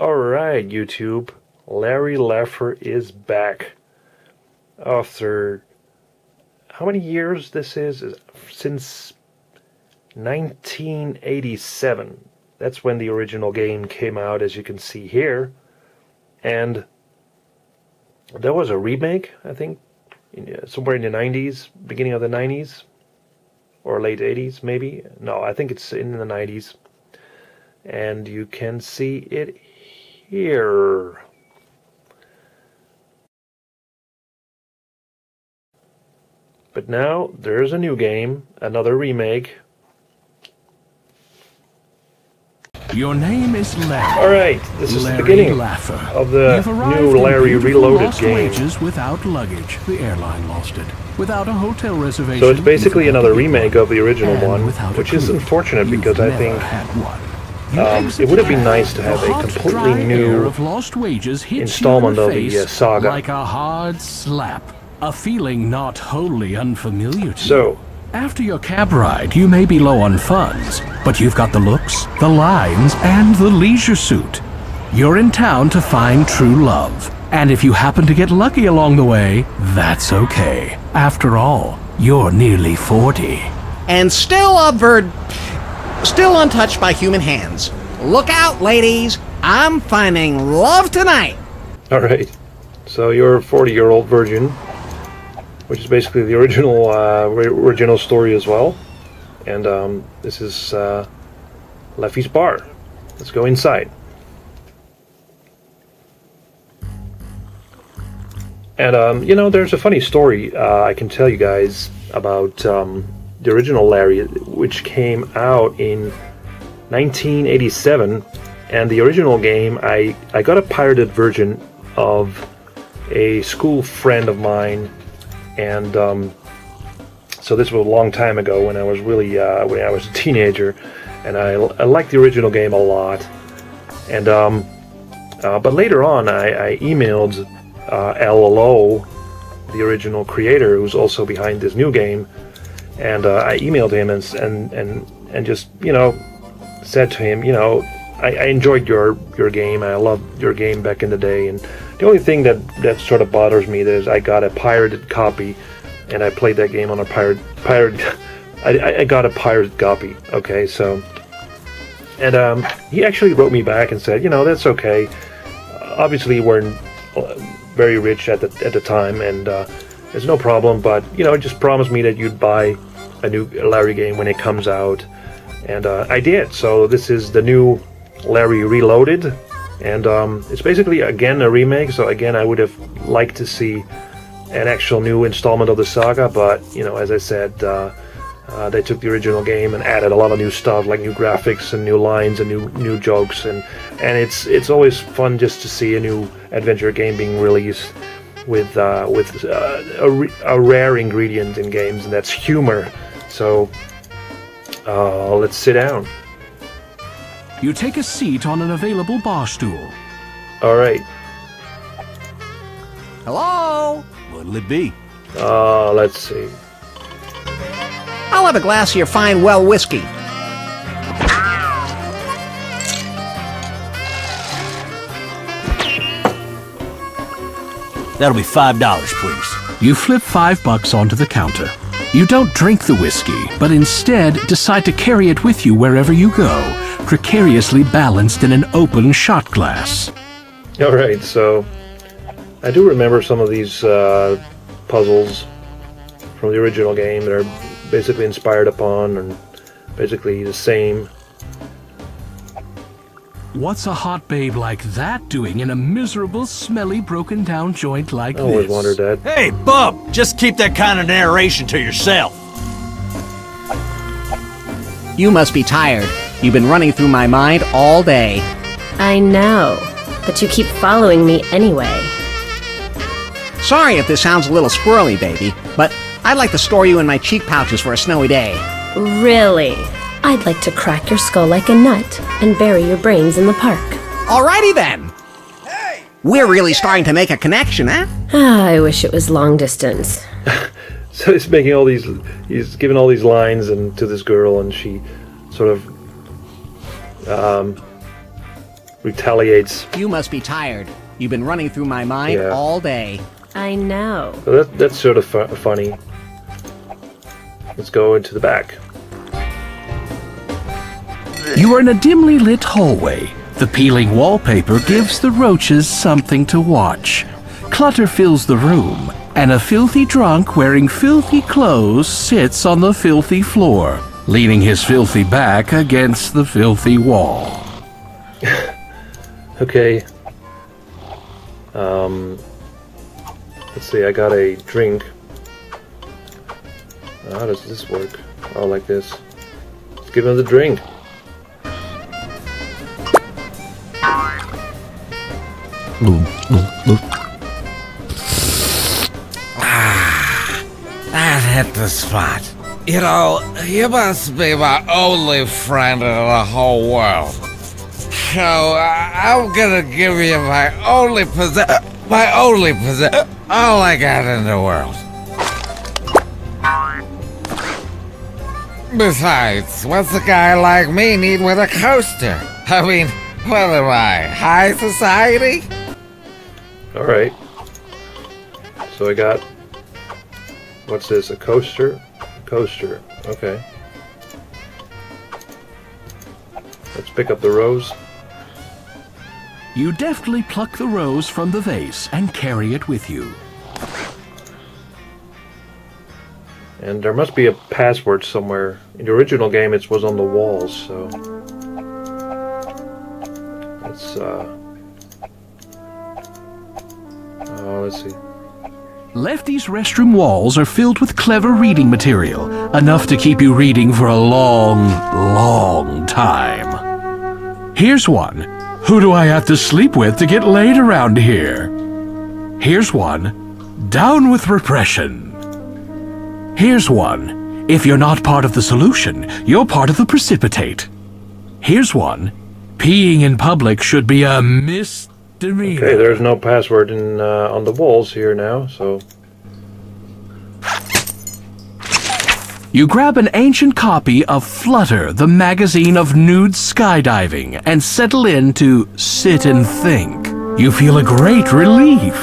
Alright, YouTube. Larry Laffer is back. After how many years this is? Since 1987. That's when the original game came out, as you can see here. And there was a remake, I think, somewhere in the 90s, beginning of the 90s, or late 80s, maybe. No, I think it's in the 90s. And you can see it here. But now there's a new game, another remake. Your name is Larry. Alright, this is Larry the beginning Laffer. of the new Larry Reloaded game. Wages without luggage. The airline lost it. Without a hotel reservation. So it's basically another remake of the original one, which is unfortunate because I think it would have been nice to have a completely new installment of the saga. Like a hard slap. A feeling not wholly unfamiliar to you. So, after your cab ride, you may be low on funds, but you've got the looks, the lines, and the leisure suit. You're in town to find true love. And if you happen to get lucky along the way, that's okay. After all, you're nearly 40. And still still untouched by human hands. Look out, ladies. I'm finding love tonight. alright. So you're a 40-year-old virgin, which is basically the original story as well. And this is Leffy's bar. Let's go inside. And you know, there's a funny story I can tell you guys about the original Larry, which came out in 1987. And the original game, I got a pirated version of a school friend of mine. And so this was a long time ago when I was really when I was a teenager, and I liked the original game a lot. And but later on, I emailed LLO, the original creator, who's also behind this new game, and I emailed him and just, you know, said to him, you know, I enjoyed your game. I loved your game back in the day, and the only thing that sort of bothers me is I got a pirated copy, and I played that game on a I got a pirated copy. Okay, so, and he actually wrote me back and said, you know, that's okay. Obviously, you weren't very rich at the time, and there's no problem. But you know, just promise me that you'd buy a new Larry game when it comes out, and I did. So this is the new Larry Reloaded, and it's basically again a remake. So again, I would have liked to see an actual new installment of the saga, but you know, as I said, they took the original game and added a lot of new stuff, like new graphics and new lines and new jokes, and it's always fun just to see a new adventure game being released with a rare ingredient in games, and that's humor. So let's sit down. You take a seat on an available bar stool. All right. Hello? What'll it be? Let's see. I'll have a glass of your fine well whiskey. That'll be $5, please. You flip $5 onto the counter. You don't drink the whiskey, but instead decide to carry it with you wherever you go, precariously balanced in an open shot glass. Alright, so I do remember some of these puzzles from the original game that are basically inspired upon and basically the same. What's a hot babe like that doing in a miserable, smelly, broken-down joint like this? I always wondered that. Hey, bub! Just keep that kind of narration to yourself. You must be tired. You've been running through my mind all day. I know, but you keep following me anyway. Sorry if this sounds a little squirrely, baby, but I'd like to store you in my cheek pouches for a snowy day. Really? I'd like to crack your skull like a nut and bury your brains in the park. Alrighty then. Hey, we're really starting to make a connection, huh? I wish it was long distance. So he's making all these, he's giving all these lines to this girl, and she sort of retaliates. You must be tired. You've been running through my mind Yeah. all day. I know. So that's sort of funny. Let's go into the back. You are in a dimly lit hallway. The peeling wallpaper gives the roaches something to watch. Clutter fills the room, and a filthy drunk wearing filthy clothes sits on the filthy floor, leaning his filthy back against the filthy wall. Okay. Let's see, I got a drink. How does this work? Oh, like this. Let's give him the drink. That hit the spot. You know, you must be my only friend in the whole world. So, I'm gonna give you my only possession, all I got in the world. Besides, what's a guy like me need with a coaster? I mean, what am I, high society? Alright. So I got... What's this? A coaster? Coaster. Okay. Let's pick up the rose. You deftly pluck the rose from the vase and carry it with you. And there must be a password somewhere. In the original game it was on the walls, so... let's see. Lefty's restroom walls are filled with clever reading material, enough to keep you reading for a long, long time. Here's one. Who do I have to sleep with to get laid around here? Here's one. Down with repression. Here's one. If you're not part of the solution, you're part of the precipitate. Here's one. Peeing in public should be a misdemeanor. Okay, there's no password on the walls here now, so... You grab an ancient copy of Flutter, the magazine of nude skydiving, and settle in to sit and think. You feel a great relief.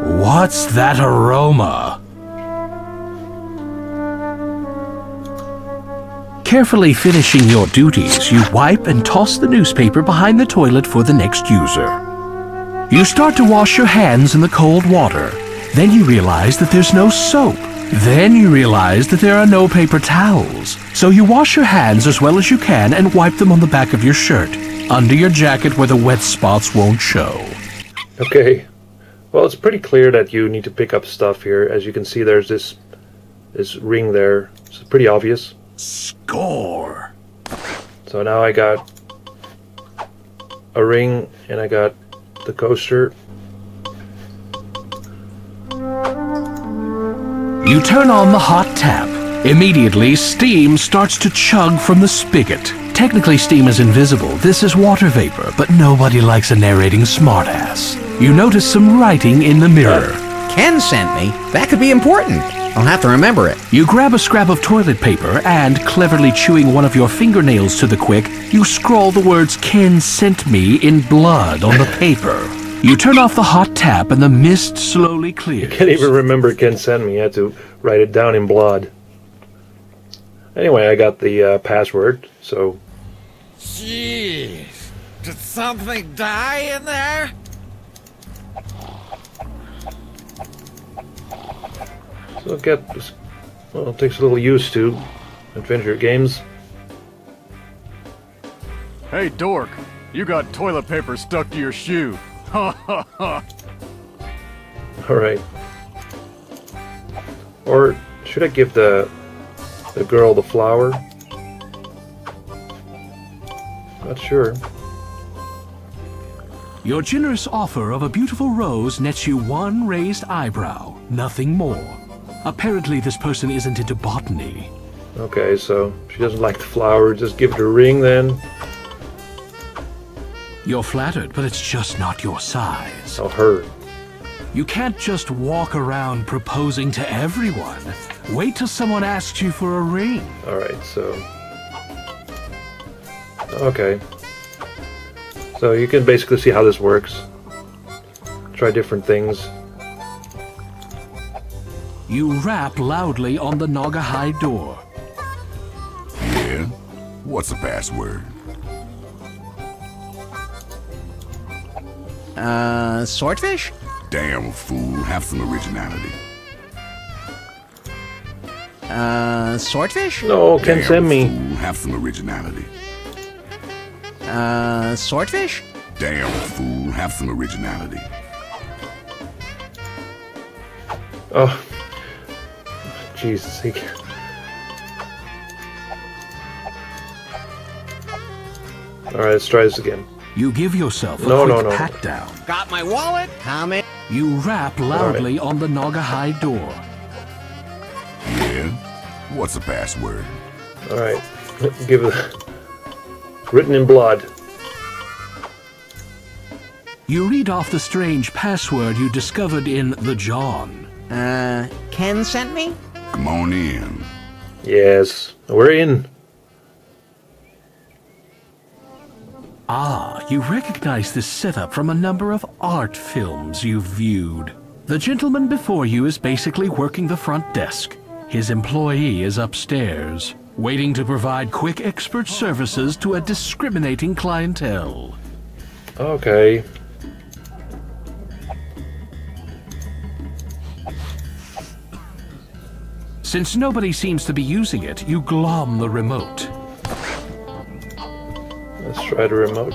What's that aroma? Carefully finishing your duties, you wipe and toss the newspaper behind the toilet for the next user. You start to wash your hands in the cold water. Then you realize that there's no soap. Then you realize that there are no paper towels. So you wash your hands as well as you can and wipe them on the back of your shirt, under your jacket where the wet spots won't show. Okay. Well, it's pretty clear that you need to pick up stuff here. As you can see, there's this ring there. It's pretty obvious. Score! So now I got a ring and I got the coaster. You turn on the hot tap. Immediately, steam starts to chug from the spigot. Technically, steam is invisible. This is water vapor, but nobody likes a narrating smartass. You notice some writing in the mirror. Ken sent me. That could be important. I'll have to remember it. You grab a scrap of toilet paper and, cleverly chewing one of your fingernails to the quick, you scrawl the words "Ken sent me" in blood on the paper. You turn off the hot tap and the mist slowly clears. I can't even remember Ken sent me. I had to write it down in blood. Anyway, I got the password, so... Jeez, did something die in there? So get this... Well, it takes a little used to adventure games. Hey, dork, you got toilet paper stuck to your shoe. Ha ha ha. Alright. Or should I give the girl the flower? Not sure. Your generous offer of a beautiful rose nets you one raised eyebrow, nothing more. Apparently this person isn't into botany. Okay, so she doesn't like the flower, just give it a ring then. You're flattered, but it's just not your size. Oh, her. You can't just walk around proposing to everyone. Wait till someone asks you for a ring. Alright, so... Okay. So you can basically see how this works. Try different things. You rap loudly on the Naugahyde door. Yeah? What's the password? Swordfish? Damn fool, have some originality. Swordfish? No, can Damn send me. fool, have some originality. Swordfish? Damn fool, have some originality. Oh, Jesus. Alright, let's try this again. You give yourself a No, quick no, no. pat down. Got my wallet? Coming. You rap loudly on the Naugahyde door. Yeah? What's the password? Alright, give it. Written in blood. You read off the strange password you discovered in the John. Ken sent me? Come on in. Yes, we're in. Ah, you recognize this setup from a number of art films you've viewed. The gentleman before you is basically working the front desk. His employee is upstairs, waiting to provide quick expert services to a discriminating clientele. Okay. Since nobody seems to be using it, you glom the remote. Let's try the remote.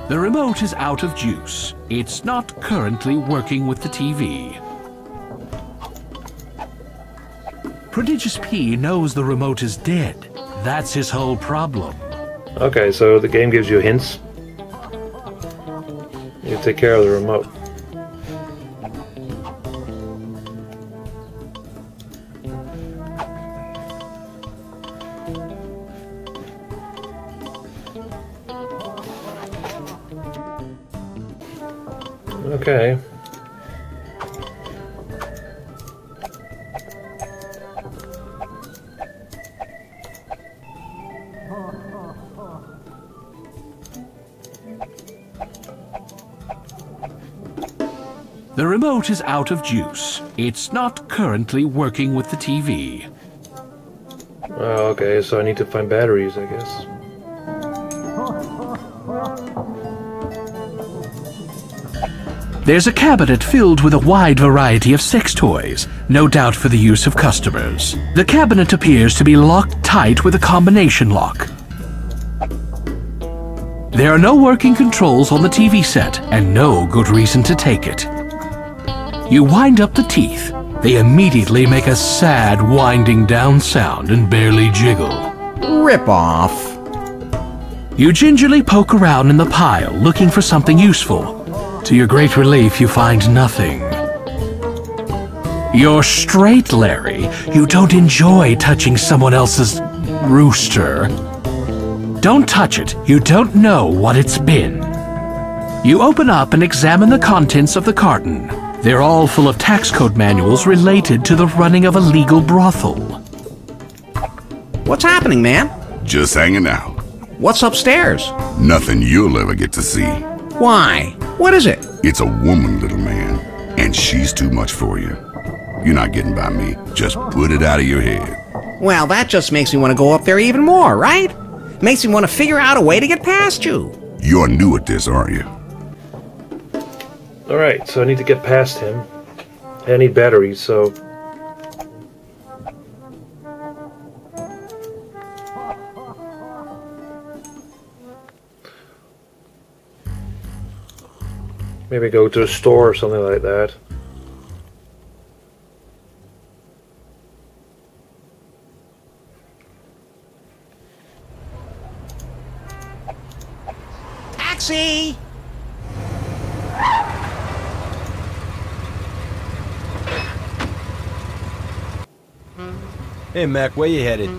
The remote is out of juice. It's not currently working with the TV. Prodigious P knows the remote is dead. That's his whole problem. Okay, so the game gives you hints. You take care of the remote. Okay. The remote is out of juice. It's not currently working with the TV. Okay, so I need to find batteries, I guess. There's a cabinet filled with a wide variety of sex toys, no doubt for the use of customers. The cabinet appears to be locked tight with a combination lock. There are no working controls on the TV set, and no good reason to take it. You wind up the teeth. They immediately make a sad winding down sound and barely jiggle. Rip off. You gingerly poke around in the pile looking for something useful. To your great relief, you find nothing. You're straight, Larry. You don't enjoy touching someone else's rooster. Don't touch it. You don't know what it's been. You open up and examine the contents of the carton. They're all full of tax code manuals related to the running of a legal brothel. What's happening, man? Just hanging out. What's upstairs? Nothing you'll ever get to see. Why? What is it? It's a woman, little man, and she's too much for you. You're not getting by me. Just put it out of your head. Well, that just makes me want to go up there even more, right? Makes me want to figure out a way to get past you. You're new at this, aren't you? Alright, so I need to get past him. I need batteries, so... Maybe go to a store or something like that. Taxi! Hey, Mac, where you headed?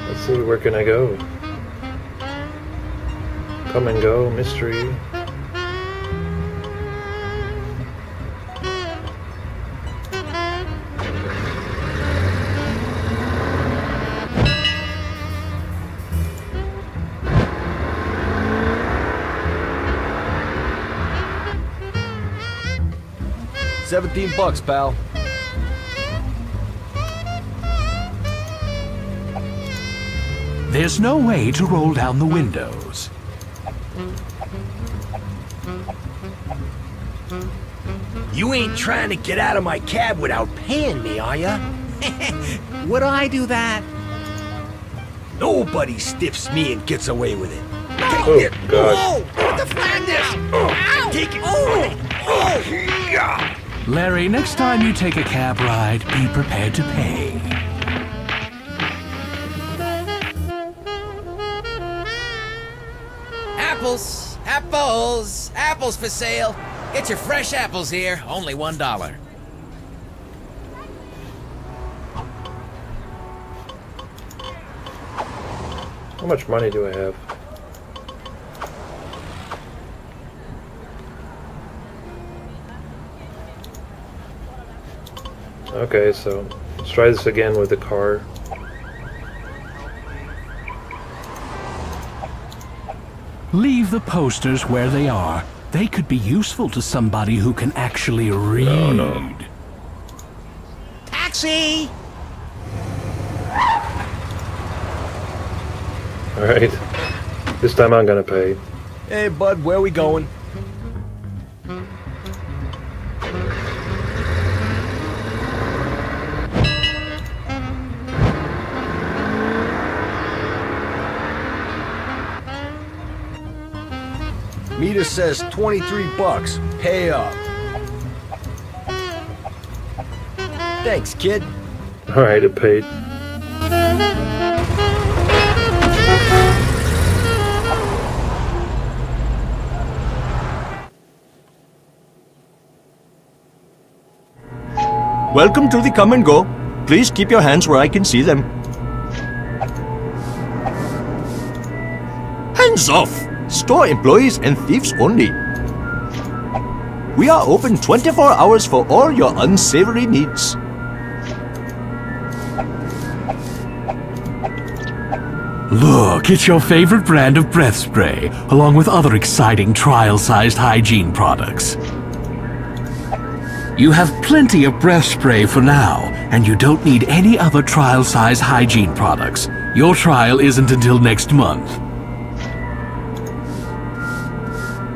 Let's see, where can I go? Come and go, mystery. $17, pal. There's no way to roll down the windows. You ain't trying to get out of my cab without paying me, are ya? Would I do that? Nobody stiffs me and gets away with it. Oh, God. Defend this! Ow! Take it! Larry, next time you take a cab ride, be prepared to pay. Apples, apples, apples for sale. Get your fresh apples here, only $1. How much money do I have? Okay, so let's try this again with the car. Leave the posters where they are. They could be useful to somebody who can actually read. Oh, no. Taxi! Alright. This time I'm gonna pay. Hey, bud, where we going? Meter says $23. Pay up. Thanks, kid. Alright, it paid. Welcome to the come and go. Please keep your hands where I can see them. Hands off! Store employees and thieves only. We are open 24 hours for all your unsavory needs. Look, it's your favorite brand of breath spray, along with other exciting trial-sized hygiene products. You have plenty of breath spray for now, and you don't need any other trial-sized hygiene products. Your trial isn't until next month.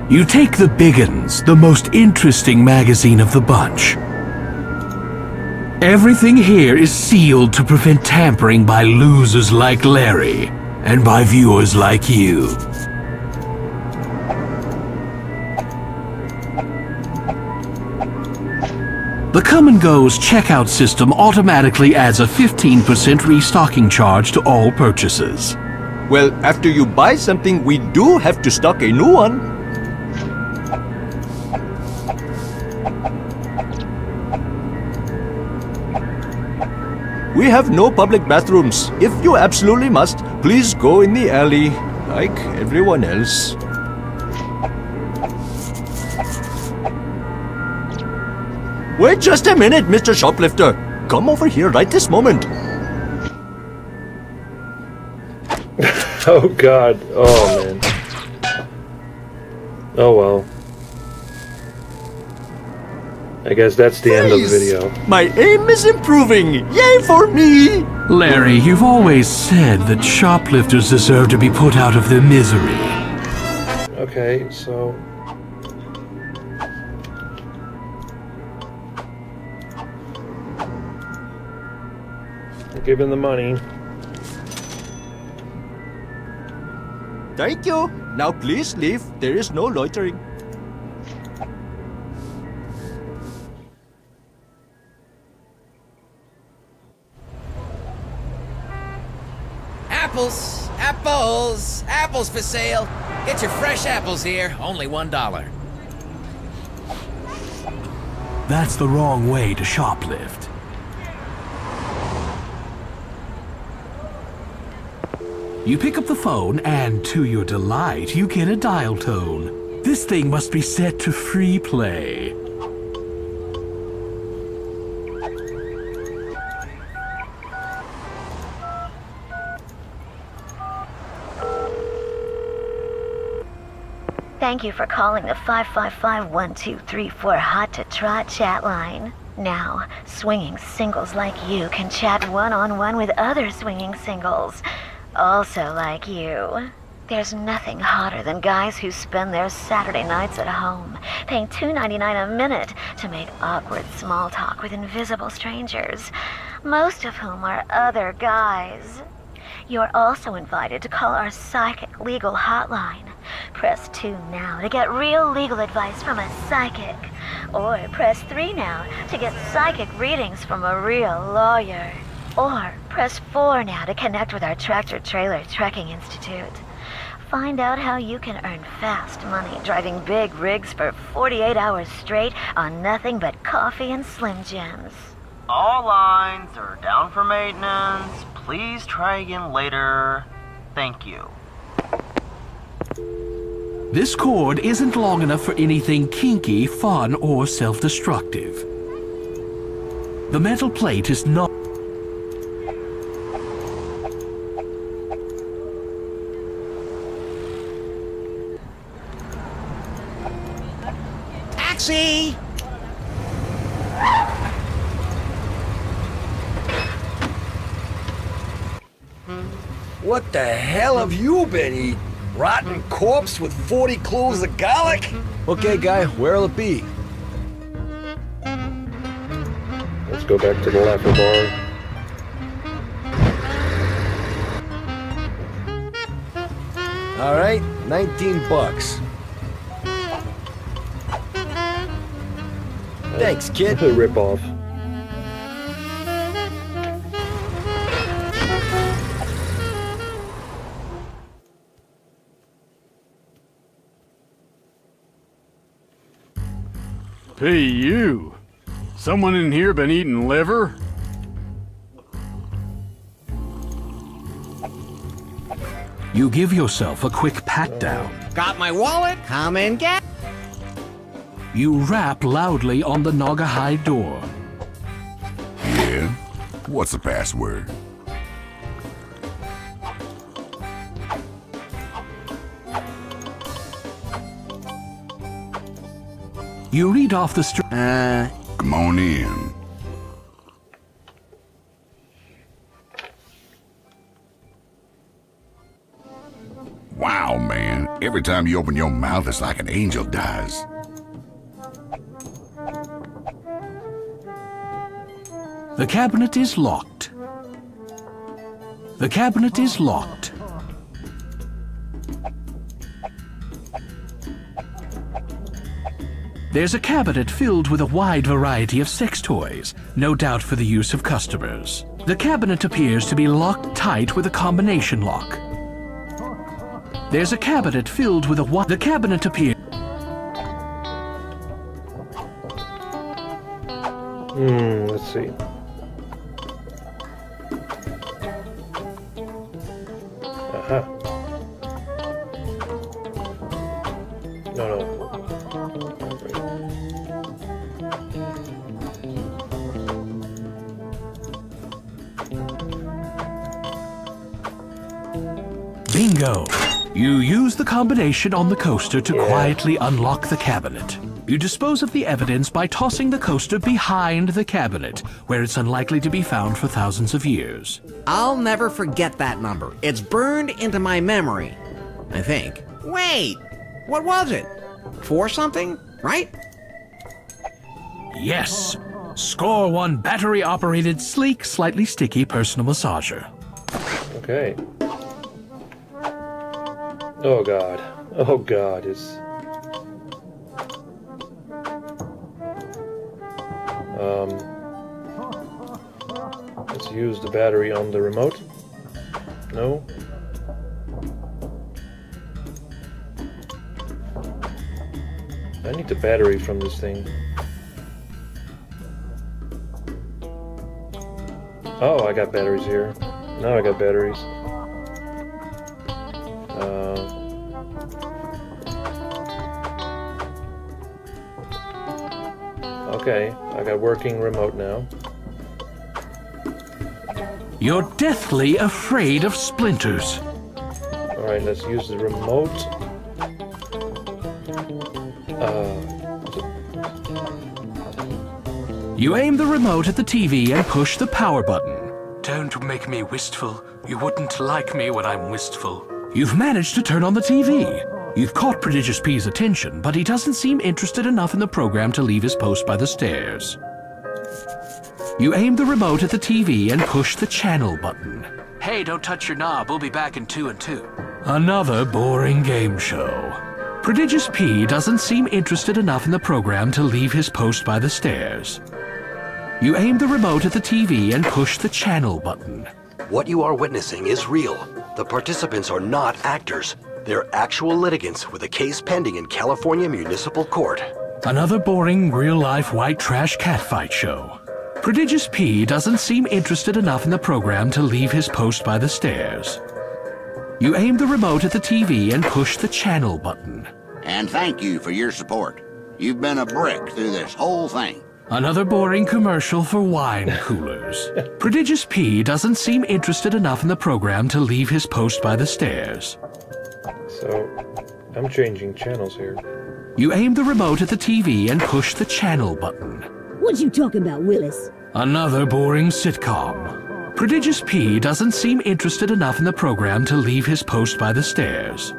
You take the Biggins, the most interesting magazine of the bunch. Everything here is sealed to prevent tampering by losers like Larry, and by viewers like you. The Come and Go's checkout system automatically adds a 15% restocking charge to all purchases. Well, after you buy something, we do have to stock a new one. We have no public bathrooms. If you absolutely must, please go in the alley, like everyone else. Wait just a minute, Mr. Shoplifter. Come over here right this moment. Oh God. Oh man. Oh well. I guess that's the end of the video. My aim is improving. Yay for me! Larry, you've always said that shoplifters deserve to be put out of their misery. Okay, so... give him the money. Thank you. Now please leave. There is no loitering. Apples, apples, apples for sale. Get your fresh apples here, only $1. That's the wrong way to shoplift. You pick up the phone, and to your delight, you get a dial tone. This thing must be set to free play. Thank you for calling the 555-1234 Hot to Trot chat line. Now, swinging singles like you can chat one-on-one with other swinging singles, also like you. There's nothing hotter than guys who spend their Saturday nights at home, paying $2.99 a minute to make awkward small talk with invisible strangers, most of whom are other guys. You're also invited to call our psychic legal hotline. Press 2 now to get real legal advice from a psychic. Or press 3 now to get psychic readings from a real lawyer. Or press 4 now to connect with our tractor-trailer trekking institute. Find out how you can earn fast money driving big rigs for 48 hours straight on nothing but coffee and Slim Jims. All lines are down for maintenance. Please try again later. Thank you. This cord isn't long enough for anything kinky, fun, or self-destructive. The metal plate is not... Taxi! What the hell have you been eating? Rotten corpse with 40 cloves of garlic? Okay, guy, where'll it be? Let's go back to the Laffer bar. All right, 19 bucks. Thanks, kid. A rip-off. Hey, you! Someone in here been eating liver? You give yourself a quick pat-down. Got my wallet? Come and get... You rap loudly on the Naugahyde door. Yeah? What's the password? You read off the Come on in. Wow, man. Every time you open your mouth, it's like an angel dies. The cabinet is locked. The cabinet is locked. There's a cabinet filled with a wide variety of sex toys, no doubt for the use of customers. The cabinet appears to be locked tight with a combination lock. There's a cabinet filled with a the cabinet appears... Let's see. Aha. No. Bingo! You use the combination on the coaster to quietly unlock the cabinet. You dispose of the evidence by tossing the coaster behind the cabinet, where it's unlikely to be found for thousands of years. I'll never forget that number. It's burned into my memory, I think. Wait, what was it? 4 something, right? Yes! Score 1 battery-operated, sleek, slightly sticky personal massager. Okay. Oh god. Oh god, it's... Let's use the battery on the remote. No? I need the battery from this thing. Oh, I got batteries here. Now I got batteries. Okay, I got working remote now. You're deathly afraid of splinters. Alright, let's use the remote. You aim the remote at the TV and push the power button. Don't make me wistful. You wouldn't like me when I'm wistful. You've managed to turn on the TV. You've caught Prodigious P's attention, but he doesn't seem interested enough in the program to leave his post by the stairs. You aim the remote at the TV and push the channel button. Hey, don't touch your knob. We'll be back in 2 and 2. Another boring game show. Prodigious P doesn't seem interested enough in the program to leave his post by the stairs. You aim the remote at the TV and push the channel button. What you are witnessing is real. The participants are not actors. They're actual litigants with a case pending in California Municipal Court. Another boring, real-life white trash catfight show. Prodigious P doesn't seem interested enough in the program to leave his post by the stairs. You aim the remote at the TV and push the channel button. And thank you for your support. You've been a brick through this whole thing. Another boring commercial for wine coolers. Prodigious P doesn't seem interested enough in the program to leave his post by the stairs. So, I'm changing channels here. You aim the remote at the TV and push the channel button. What you talking about, Willis? Another boring sitcom. Prodigious P doesn't seem interested enough in the program to leave his post by the stairs.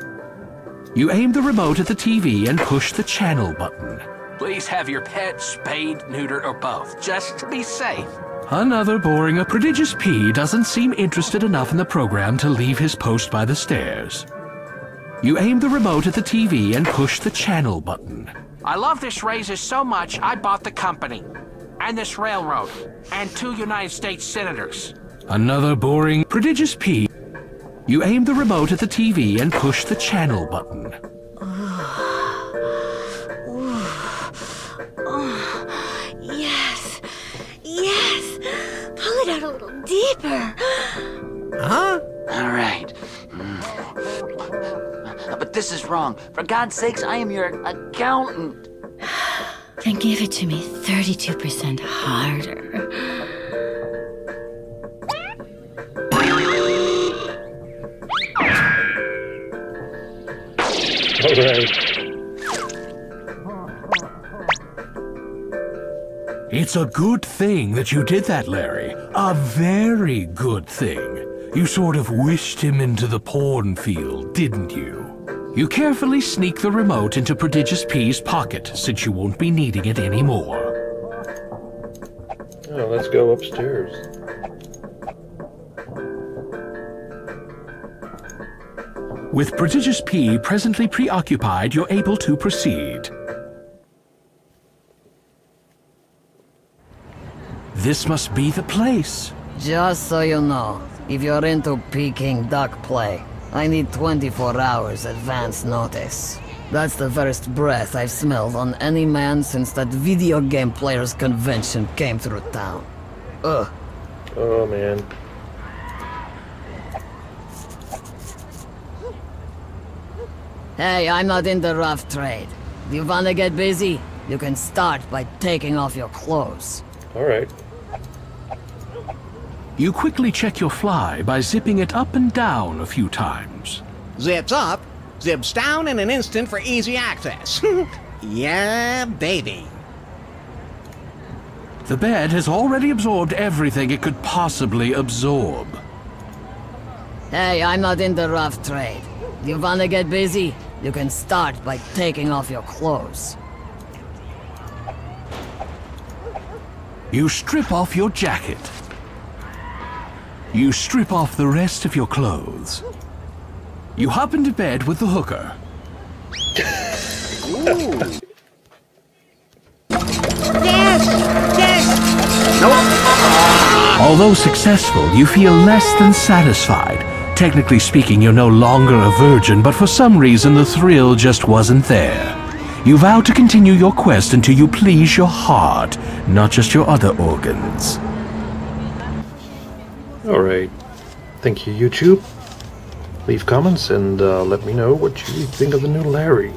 You aim the remote at the TV and push the channel button. Please have your pet spayed, neutered, or both, just to be safe. Another boring. Prodigious P doesn't seem interested enough in the program to leave his post by the stairs. You aim the remote at the TV and push the channel button. I love this razor so much, I bought the company. And this railroad. And 2 United States senators. Another boring. Prodigious P. You aim the remote at the TV and push the channel button. Yes. Yes. Pull it out a little deeper. Huh? All right. But this is wrong. For God's sakes, I am your accountant. Then give it to me 32% harder. All right. It's a good thing that you did that, Larry. A very good thing. You sort of wished him into the porn field, didn't you? You carefully sneak the remote into Prodigious P's pocket, since you won't be needing it anymore. Oh, let's go upstairs. With Prodigious P presently preoccupied, you're able to proceed. This must be the place. Just so you know, if you're into Peking duck play, I need 24 hours advance notice. That's the first breath I've smelled on any man since that video game players convention came through town. Ugh. Oh, man. Hey, I'm not in the rough trade. If you wanna get busy, you can start by taking off your clothes. All right. You quickly check your fly by zipping it up and down a few times. Zips up, zips down in an instant for easy access. Yeah, baby. The bed has already absorbed everything it could possibly absorb. Hey, I'm not in the rough trade. If you wanna get busy, you can start by taking off your clothes. You strip off your jacket. You strip off the rest of your clothes. You hop into bed with the hooker. Ooh. Yes! Yes! Nope! Although successful, you feel less than satisfied. Technically speaking, you're no longer a virgin, but for some reason the thrill just wasn't there. You vow to continue your quest until you please your heart, not just your other organs. Alright. Thank you, YouTube. Leave comments and let me know what you think of the new Larry.